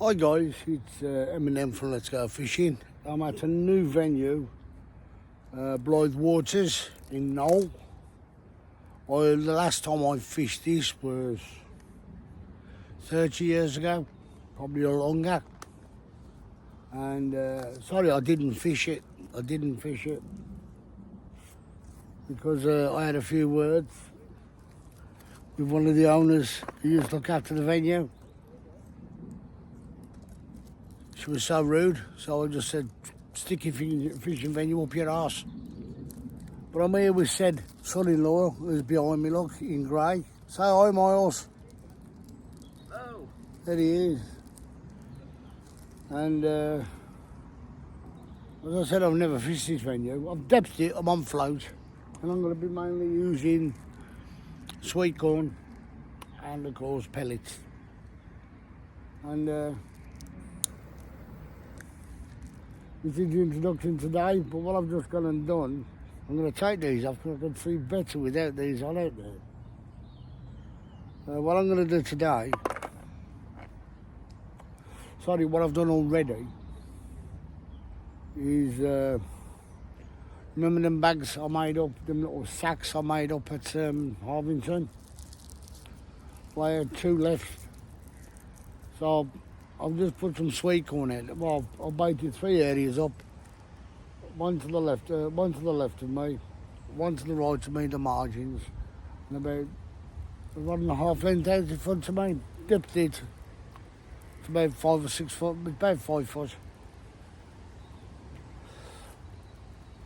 Hi guys, it's Eminem from Let's Go Fishing. I'm at a new venue, Blythe Waters in Knowle. The last time I fished this was 30 years ago, probably longer. And sorry, I didn't fish it. Because I had a few words with one of the owners who used to look after the venue. She was so rude, so I just said, stick your fishing venue up your arse. But I'm here with said son-in-law, who's behind me, look, in grey. Say hi, Miles. Hello. There he is. And as I said, I've never fished this venue. I've depthed it, I'm on float. And I'm going to be mainly using sweet corn and, of course, pellets. And this is the introduction today, but what I've just gone and done, I'm going to take these off because I can see better without these on out there. What I'm going to do today, what I've done already is, remember them bags I made up, them little sacks I made up at Harvington? Well, I had 2 left, so I've just put some sweet corn in. Well, I've baited 3 areas up. One to the left of me, one to the right of me, the margins, and about 1.5 length out in front of me. Dipped it. It's about 5 or 6 foot, about 5 foot.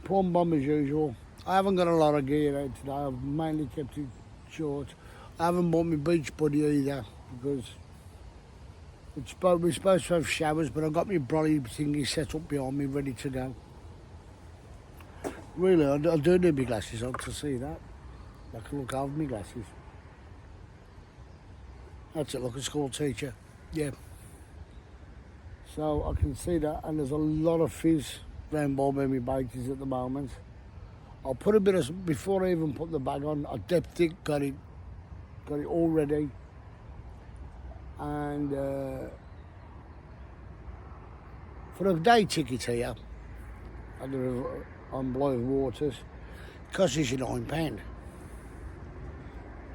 Prawn bomb as usual. I haven't got a lot of gear out today. I've mainly kept it short. I haven't bought my beach buddy either because we're supposed to have showers, but I've got my brolly thingy set up behind me, ready to go. Really, I do need my glasses on to see that. I can look over my glasses. That's it, look, a school teacher. Yeah. So I can see that, and there's a lot of fizz round by where my bait is at the moment. I'll put a bit of, before I even put the bag on, I depthed it, got it all ready. And for a day ticket here on Blythe Waters, it costs you £9.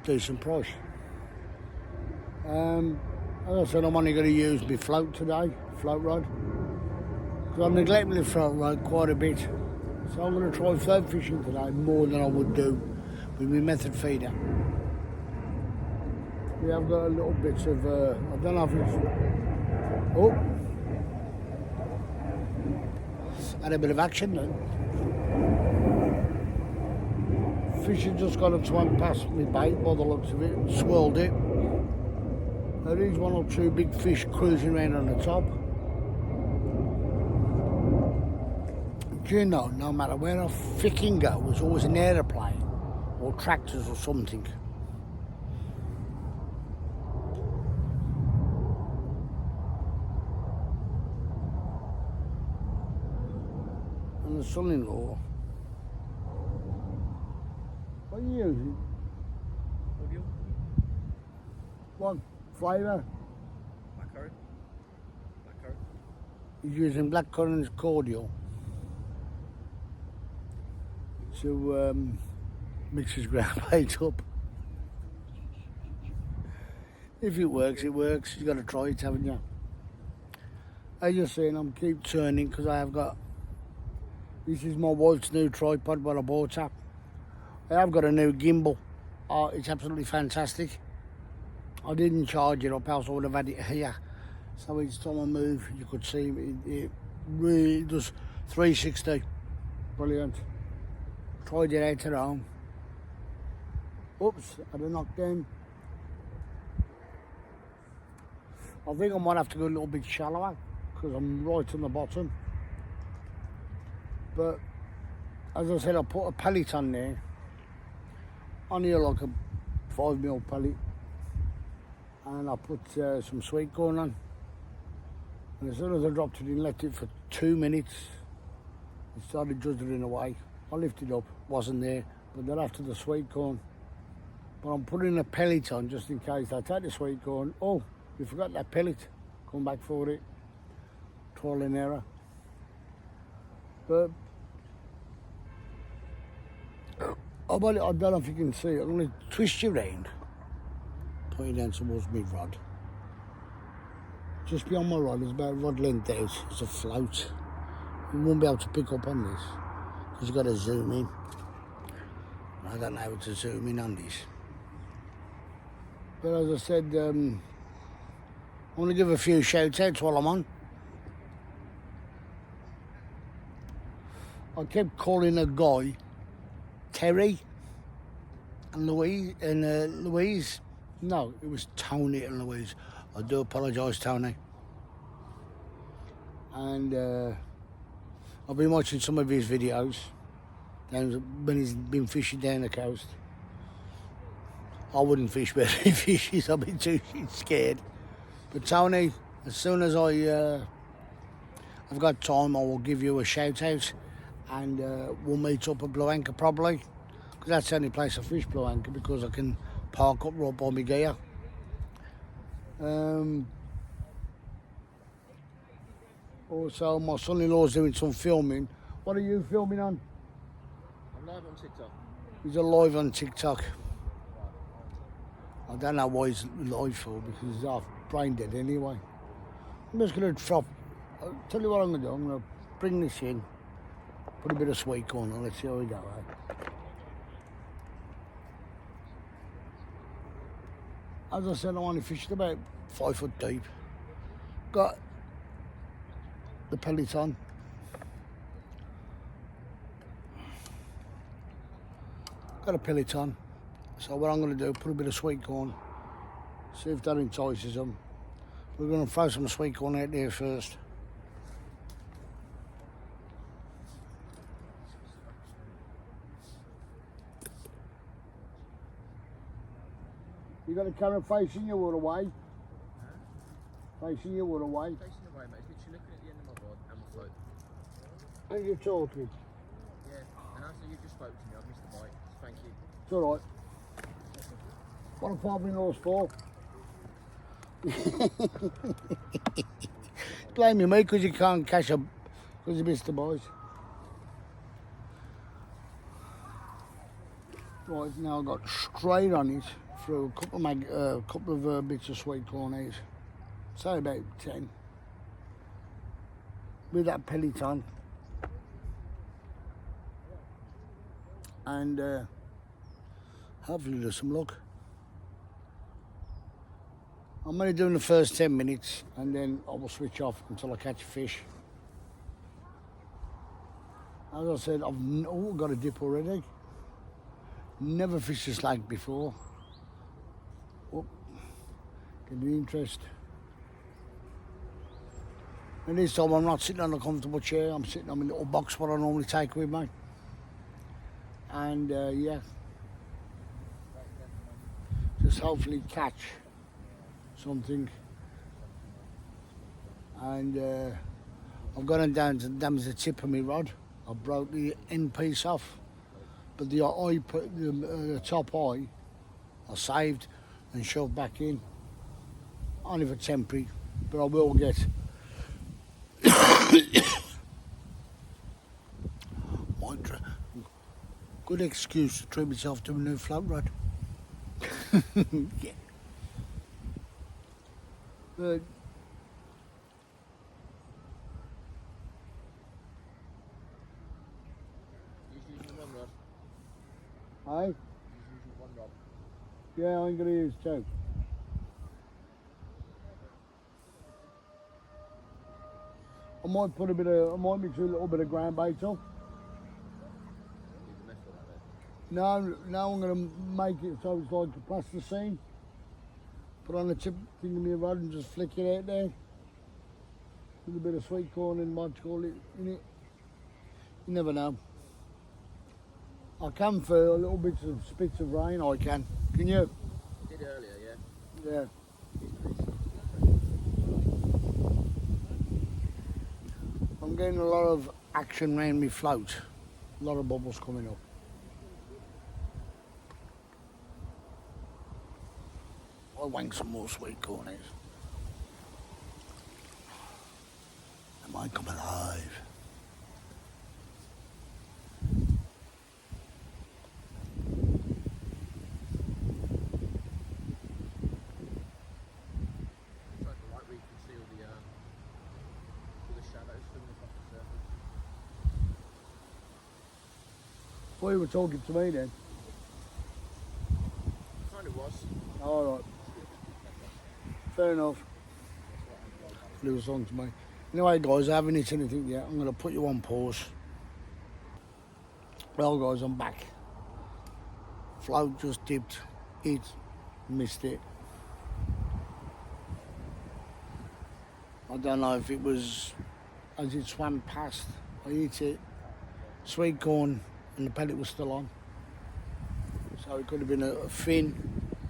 Decent price. As I said, I'm only going to use my float today, float rod, because I'm neglecting the float rod quite a bit. So I'm going to try float fishing today more than I would do with my method feeder. We have got a little bit of, I don't know if it's, had a bit of action then. Fish had just got and swam past me bait by the looks of it, swirled it. There is 1 or 2 big fish cruising around on the top. Do you know, no matter where I fucking go, there's always an aeroplane or tractors or something. And the son-in-law. What are you using? Cordial. What flavour? Blackcurrant. He's using blackcurrant cordial to mix his ground bait up. If it works, it works. You've got to try it, haven't you? As you're seeing, I'm keep turning because I have got, this is my wife's new tripod what I bought her. I have got a new gimbal. Oh, it's absolutely fantastic. I didn't charge it up, else I would have had it here. So each time I move, you could see it really does 360. Brilliant. Tried it out at home. Oops, had a knockdown. I think I might have to go a little bit shallower because I'm right on the bottom. But as I said, I put a pellet on there. On here like a 5mm pellet. And I put some sweet corn on. And as soon as I dropped it in, left it for 2 minutes, it started juddering away. I lifted up, wasn't there, but then after the sweet corn. But I'm putting a pellet on just in case I take the sweet corn. Oh, we forgot that pellet. come back for it, trial and error. But I don't know if you can see it. I'm going to twist you round, put it down towards me rod. Just beyond my rod, it's about rod length out. It's a float. You won't be able to pick up on this because you've got to zoom in. I don't know how to zoom in on this. But as I said, I'm going to give a few shout outs while I'm on. I kept calling a guy Terry and Louise. No, it was Tony and Louise. I do apologise, Tony. And I've been watching some of his videos when he's been fishing down the coast. I wouldn't fish where he fishes, I'd be too scared. But Tony, as soon as I've got time, I will give you a shout out and we'll meet up at Blue Anchor probably. Because that's the only place I fish Blue Anchor because I can park up right by my gear. Also, my son-in-law's doing some filming. What are you filming on? I'm live on TikTok. He's live on TikTok. I don't know why he's live for because he's half brain dead anyway. I'm just going to drop. I'll tell you what I'm going to do. I'm going to bring this in, put a bit of sweet corn on. Let's see how we go. As I said, I only fished about 5 foot deep. Got the pellet on. Got a pellet on. So what I'm going to do, put a bit of sweet corn, see if that entices them. We're going to throw some sweet corn out there first. You got a camera facing you or away? Facing you or away? Facing away, mate. It's literally looking at the end of my rod and my float. Are you talking? Yeah, and after you just spoke to me, I've missed the bite. Thank you. It's all right. What are father-in-laws for? Blaming me because you can't catch them because you missed the boys. Right, now I've got straight on it through a couple of bits of sweet corn out. Say about 10. With that pellet on. And hopefully there's some luck. I'm only doing the first 10 minutes and then I will switch off until I catch a fish. As I said, I've got a dip already. Never fished this lake before. Oh, get the interest. And this time I'm not sitting on a comfortable chair, I'm sitting on my little box what I normally take with me. And yeah, just hopefully catch something. And I've gone down to damage the tip of my rod. I broke the end piece off, but the top eye I saved and shoved back in. Only for temporary, but I will get good excuse to treat myself to a new float rod. Yeah. But Just using one rod. aye, Just using one rod. yeah, I'm gonna use two. I might mix a little bit of ground bait up. No, I'm going to make it so it's like a plasticine. Put on the tip thing of my rod and just flick it out there. With a bit of sweet corn and what you call it in it. You never know. I can feel a little bit of spits of rain, I can. Can you? Did earlier, yeah. Yeah. I'm getting a lot of action around me float. A lot of bubbles coming up. I'll wank some more sweet corn out. mate, come alive. It's like the light where you can see all the shadows swimming across the surface. Well, you were talking to me then. Kind of was. Alright. Fair enough. He was on to me. Anyway, guys, I haven't hit anything yet. I'm going to put you on pause. Well, guys, I'm back. Float just dipped. It missed it. I don't know if it was as it swam past. I hit it. Sweet corn, and the pellet was still on. So it could have been a fin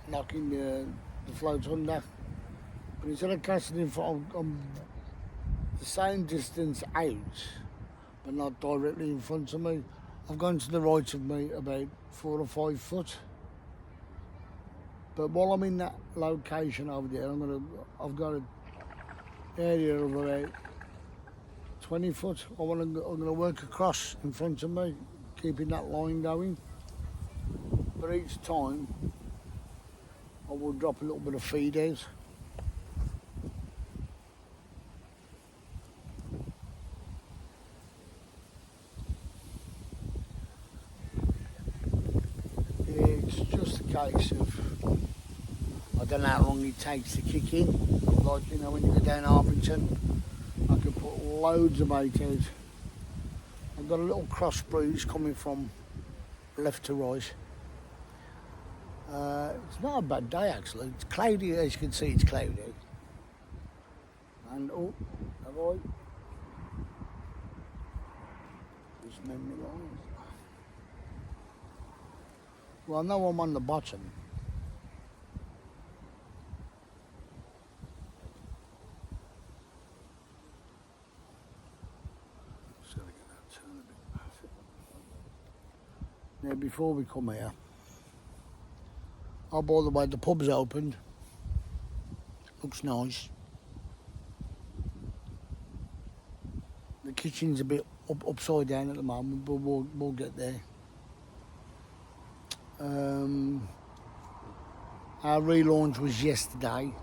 knocking the float under. But instead of casting in front, I'm the same distance out, but not directly in front of me. I've gone to the right of me about 4 or 5 foot. But while I'm in that location over there, I've got an area of about 20 foot. I'm gonna work across in front of me, keeping that line going. But each time, I will drop a little bit of feed out. It's just a case of, I don't know how long it takes to kick in. Like, you know, when you go down Harpington, I can put loads of bait out. I've got a little cross breeze coming from left to right. It's not a bad day actually. It's cloudy, as you can see, it's cloudy. And oh, have I? Just memory lines. Well, I know I'm on the bottom. Just gotta get that turn a bit. Now, before we come here, oh, by the way, the pub's opened. Looks nice. The kitchen's a bit upside down at the moment, but we'll get there. Our relaunch was yesterday,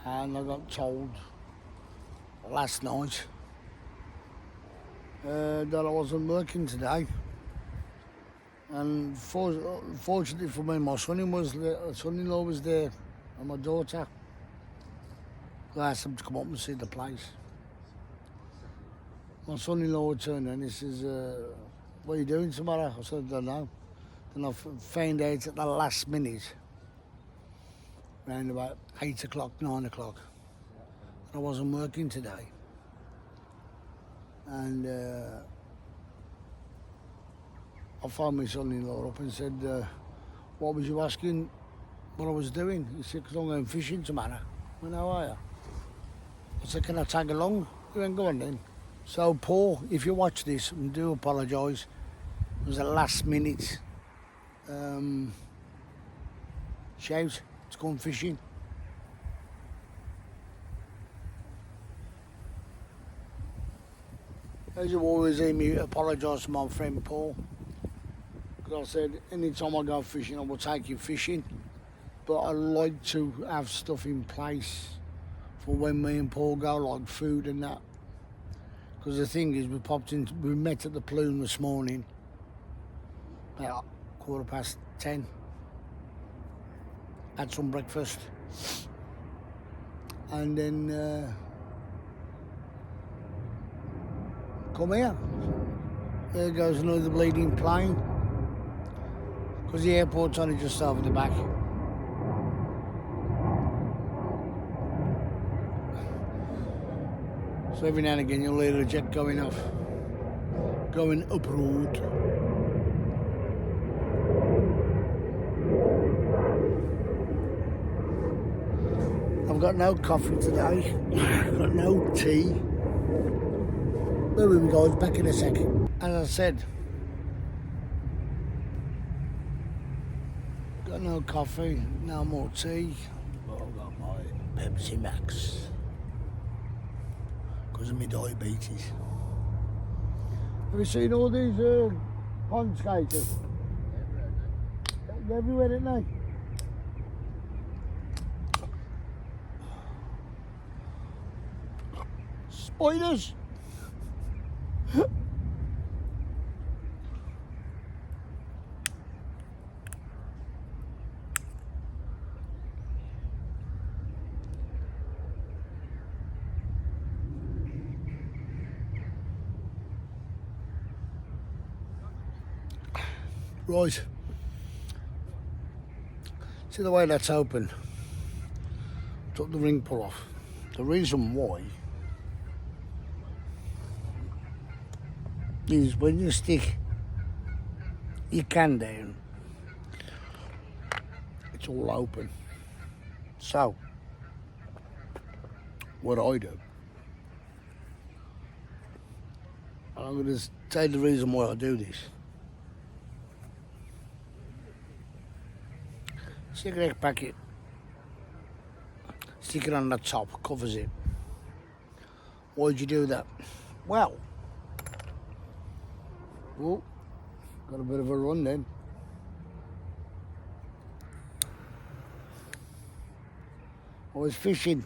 and I got told last night that I wasn't working today. And fortunately for me, my son-in-law was there, and my daughter. I asked them to come up and see the place. My son-in-law turned and he says, "What are you doing tomorrow?" I said, "I don't know." Then I found out at the last minute, around about 8 o'clock, 9 o'clock, that I wasn't working today. And I phoned my son-in-law up and said, "What was you asking what I was doing?" He said, "Because I'm going fishing tomorrow." I went, "How are you?" I said, "Can I tag along?" He went, "Go on then." So Paul, if you watch this, I do apologise. It was a last minute shout to go fishing. As you always hear me apologise to my friend Paul, because I said anytime I go fishing I will take you fishing, but I like to have stuff in place for when me and Paul go, like food and that. Because the thing is, we met at the Plume this morning about 10:15. Had some breakfast, and then come here. There goes another bleeding plane, because the airport's only just over the back. So every now and again you'll hear a jet going off, going abroad. I've got no coffee today, I've got no tea. There we go, it's back in a second. As I said, got no coffee, no more tea, but I've got my Pepsi Max. because of my diabetes. Have you seen all these pond skaters? They're everywhere, aren't they? Spiders! Right. See the way that's open? Took the ring pull off. The reason why is when you stick your can down, it's all open. So, what I do, and I'm going to tell you the reason why I do this. Cigarette packet, stick it on the top, covers it. Why'd you do that? Well, oh, got a bit of a run then. I was fishing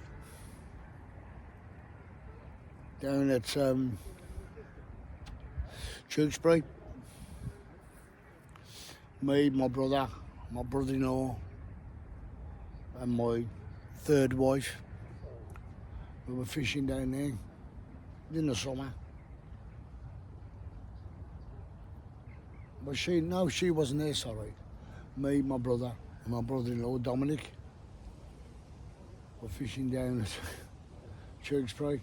down at Tewkesbury. Me, my brother-in-law, and my third wife. We were fishing down there in the summer. But she wasn't there, sorry. Me, my brother, and my brother-in-law, Dominic, were fishing down at Tewkesbury.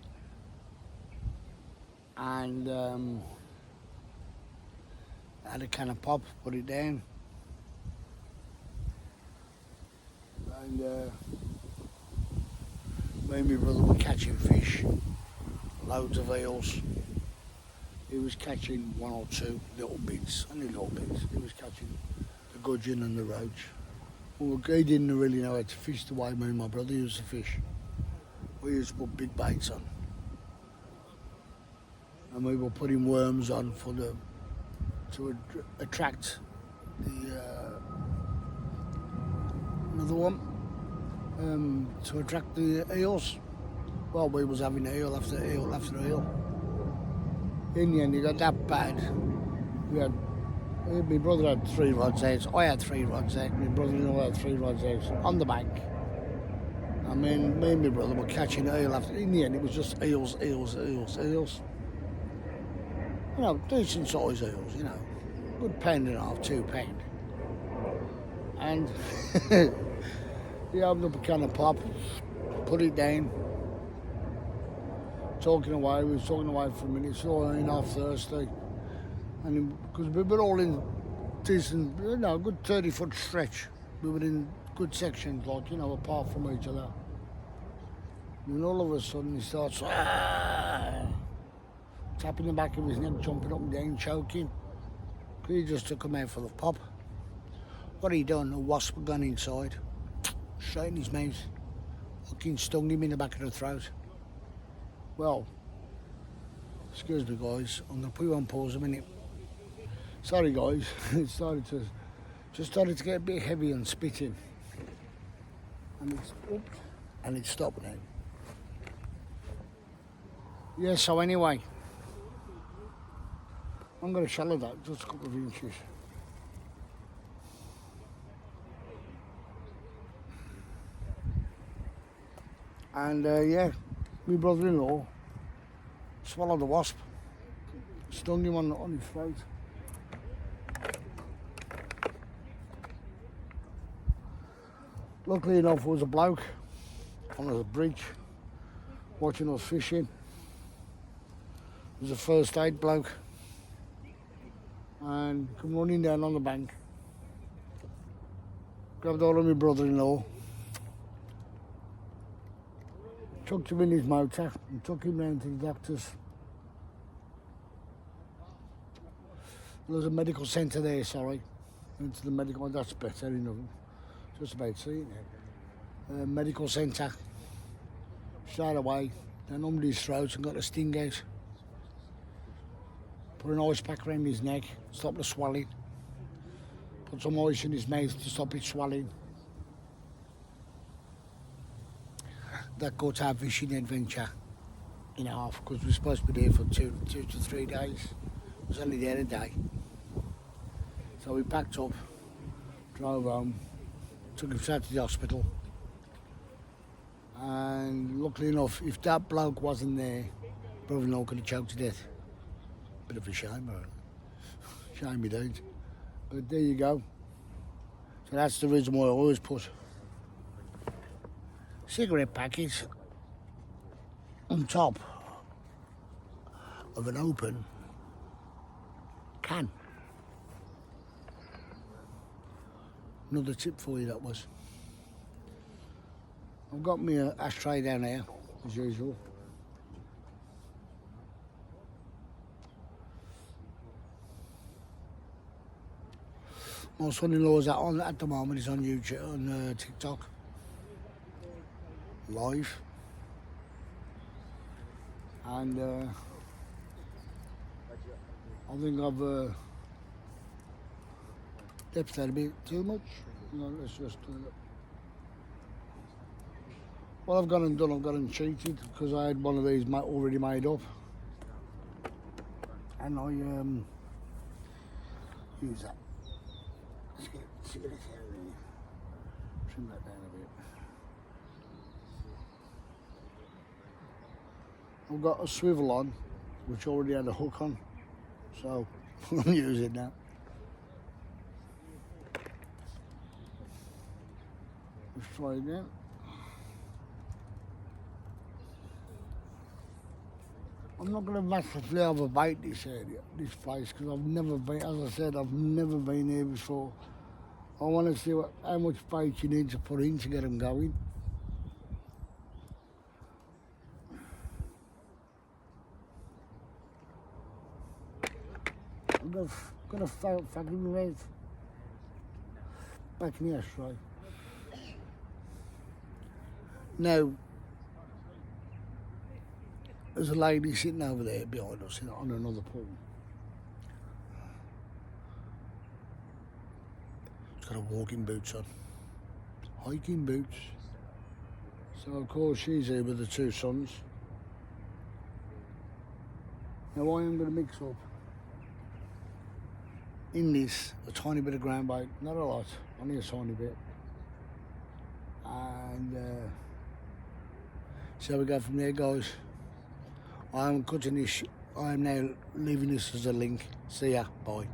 And had a can of pop, put it down. And me and my brother were catching fish, loads of eels. He was catching one or two little bits, only little bits. He was catching the gudgeon and the roach. Well, he didn't really know how to fish the way me and my brother used to fish. We used to put big baits on. And we were putting worms on to attract the another one, to attract the eels. Well, we was having eel after eel after eel. In the end, it got that bad. My brother had 3 rods out, I had 3 rods out, my brother-in-law had 3 rods out on the bank. I mean, me and my brother were catching eel after. In the end, it was just eels. You know, decent size eels, you know. Good £1.5, £2. And he opened up a can of pop, put it down, talking away. We was talking away for a minute, so I ain't half thirsty. And because we were all in decent, you know, good 30-foot stretch. We were in good sections, like, you know, apart from each other. And all of a sudden he starts tapping the back of his neck, jumping up and down, choking. He just took him out for the pop. What he done, a wasp had gone inside, straight in his mouth, fucking stung him in the back of the throat. Well, excuse me guys, I'm going to put you on pause a minute. Sorry guys, it started to get a bit heavy and spitting. And it's up and it's stopped now. Yeah, so anyway, I'm going to shallow that just a couple of inches. And yeah, my brother-in-law swallowed the wasp, stung him on his throat. Luckily enough, there was a bloke on the bridge watching us fishing. It was a first aid bloke, and come running down on the bank, grabbed hold of my brother-in-law, chucked him in his motor and took him round to the doctors. There was a medical centre there, sorry. Went to the medical, that's better, you know. Just about seeing it. Medical centre. Straight away, Then numbed his throat and got a sting out. Put an ice pack around his neck, stop the swelling. Put some ice in his mouth to stop it swelling. That got our fishing adventure in half because we're supposed to be there for two to 3 days. It was only there a day. So we packed up, drove home, took him straight to the hospital. And luckily enough, if that bloke wasn't there, brother-in-law could have choked to death. Bit of a shame, right? Shame he died. But there you go. So that's the reason why I always put cigarette packets on top of an open can. Another tip for you, that was. I've got me a ashtray down here, as usual. My son-in-law's on at the moment. He's on YouTube, on TikTok, live, and I think I've dipped that a bit too much. No, let's just. What I've gone and done, I've gone and cheated because I had one of these already made up, and I use that. See what it's there. Trim that down a bit. I've got a swivel on, which already had a hook on, so I'm using that. Let's try again. I'm not going to massively overbait this area, this place, because I've never been, as I said, I've never been here before. I want to see how much bait you need to put in to get them going. I'm going to fucking raise back in the ashtray. Now, there's a lady sitting over there behind us on another pool. She's got her walking boots on, hiking boots. So of course she's here with the two sons. Now I am going to mix up in this a tiny bit of ground bait, not a lot, only a tiny bit. And so we go from there, guys. I am cutting this, I am now leaving this as a link. See ya, bye.